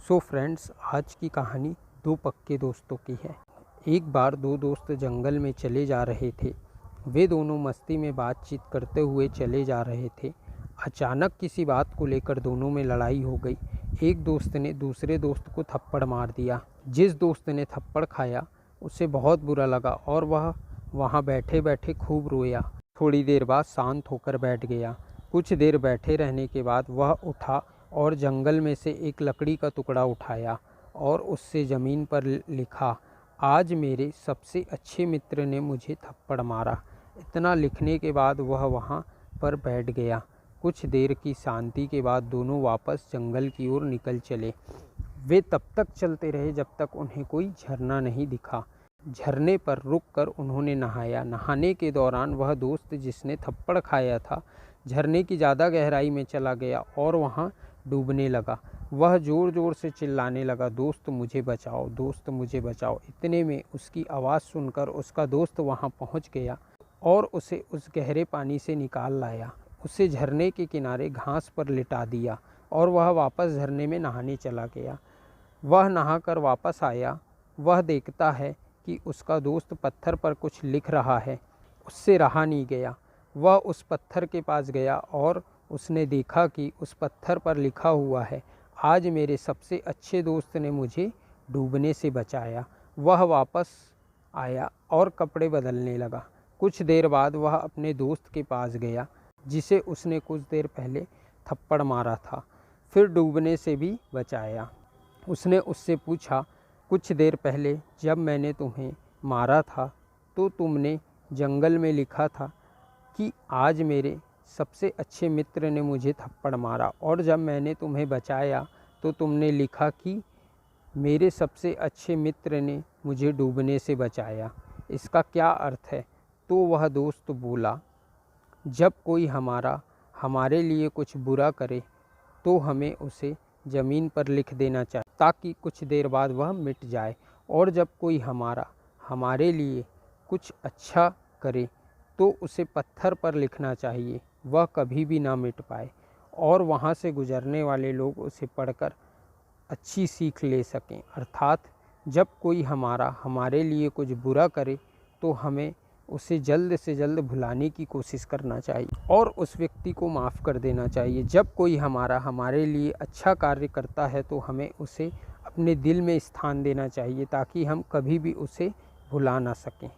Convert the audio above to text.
So friends, आज की कहानी दो पक्के दोस्तों की है। एक बार दो दोस्त जंगल में चले जा रहे थे। वे दोनों मस्ती में बातचीत करते हुए चले जा रहे थे। अचानक किसी बात को लेकर दोनों में लड़ाई हो गई। एक दोस्त ने दूसरे दोस्त को थप्पड़ मार दिया। जिस दोस्त ने थप्पड़ खाया उसे बहुत बुरा लगा और वह वहाँ बैठे बैठे खूब रोया। थोड़ी देर बाद शांत होकर बैठ गया। कुछ देर बैठे रहने के बाद वह उठा और जंगल में से एक लकड़ी का टुकड़ा उठाया और उससे ज़मीन पर लिखा, आज मेरे सबसे अच्छे मित्र ने मुझे थप्पड़ मारा। इतना लिखने के बाद वह वहाँ पर बैठ गया। कुछ देर की शांति के बाद दोनों वापस जंगल की ओर निकल चले। वे तब तक चलते रहे जब तक उन्हें कोई झरना नहीं दिखा। झरने पर रुककर उन्होंने नहाया। नहाने के दौरान वह दोस्त जिसने थप्पड़ खाया था झरने की ज़्यादा गहराई में चला गया और वहाँ डूबने लगा। वह ज़ोर ज़ोर से चिल्लाने लगा, दोस्त मुझे बचाओ, दोस्त मुझे बचाओ। इतने में उसकी आवाज़ सुनकर उसका दोस्त वहाँ पहुँच गया और उसे उस गहरे पानी से निकाल लाया। उसे झरने के किनारे घास पर लिटा दिया और वह वापस झरने में नहाने चला गया। वह नहाकर वापस आया। वह देखता है कि उसका दोस्त पत्थर पर कुछ लिख रहा है। उससे रहा नहीं गया। वह उस पत्थर के पास गया और उसने देखा कि उस पत्थर पर लिखा हुआ है, आज मेरे सबसे अच्छे दोस्त ने मुझे डूबने से बचाया। वह वापस आया और कपड़े बदलने लगा। कुछ देर बाद वह अपने दोस्त के पास गया जिसे उसने कुछ देर पहले थप्पड़ मारा था, फिर डूबने से भी बचाया। उसने उससे पूछा, कुछ देर पहले जब मैंने तुम्हें मारा था तो तुमने जंगल में लिखा था कि आज मेरे सबसे अच्छे मित्र ने मुझे थप्पड़ मारा, और जब मैंने तुम्हें बचाया तो तुमने लिखा कि मेरे सबसे अच्छे मित्र ने मुझे डूबने से बचाया। इसका क्या अर्थ है? तो वह दोस्त बोला, जब कोई हमारे लिए कुछ बुरा करे तो हमें उसे ज़मीन पर लिख देना चाहिए ताकि कुछ देर बाद वह मिट जाए, और जब कोई हमारे लिए कुछ अच्छा करे तो उसे पत्थर पर लिखना चाहिए, वह कभी भी ना मिट पाए और वहाँ से गुजरने वाले लोग उसे पढ़कर अच्छी सीख ले सकें। अर्थात जब कोई हमारे लिए कुछ बुरा करे तो हमें उसे जल्द से जल्द भुलाने की कोशिश करना चाहिए और उस व्यक्ति को माफ़ कर देना चाहिए। जब कोई हमारे लिए अच्छा कार्य करता है तो हमें उसे अपने दिल में स्थान देना चाहिए ताकि हम कभी भी उसे भुला ना सकें।